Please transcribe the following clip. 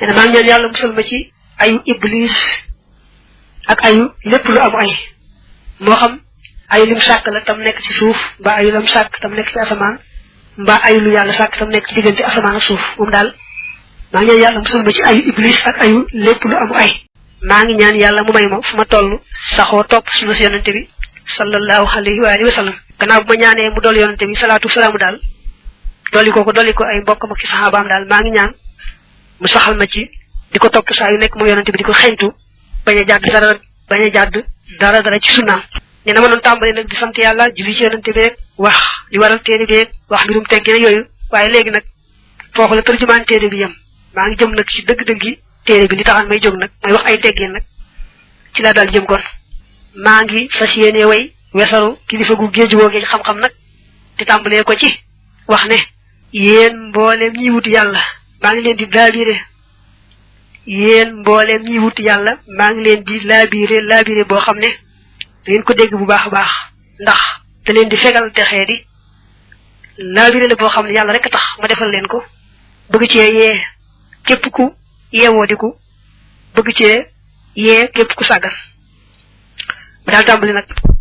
ene ma ñaan yalla musal ma ci ayu iblis ak ayu lepp lu am ay mo xam ayu lim sak la tam nek ci suuf ba ayu lam sak tam nek ci asaman ba ayu lu yalla sak tam nek ci digënté asaman ak suuf mum dal ma ñaan yalla musal ma ci ayu iblis ak ayu lepp lu am ay ma ngi ñaan yalla mu may ma fuma tollu saxo top sunu yonente bi sallallahu alayhi wa alihi wa sallam gannaaw bu ma ñaanee mu dol yonente bi salatu salamu dal doli ko ay mbokkam ak sahabaam dal ma ngi ñaan mu saxal ma ci diko top sa yu nek mo yonente bi diko xeyntu baña jadd dara ci sunna ñena ma non tambali nak di sant yalla julli ci yonente bi rek wax li waral téré bi wax mbirum teggé yoyu waye légui nak fofu la terjuman téré bi yam ma ngi jëm nak ci deug deug téré bi li taxal may jog nak may wax ay teggé nak ci la dal jëm kon ma ngi fasiyene way wessaru kilifa gu geejju wo geej xam xam nak di tambalé ko ci wax ne yeen mbolem ñi wut yalla ma ngi leen di labiré yeen mbolem ñi wut yalla ma ngi leen di labiré bo xamne da ngeen ko dégg bu baax baax ndax da leen di fegal texé di labiré la bo xamne yalla rek tax ma defal leen ko bëgg ci yé képp ku yéwo diku bëgg ci yé képp ku sagal dal tambali nak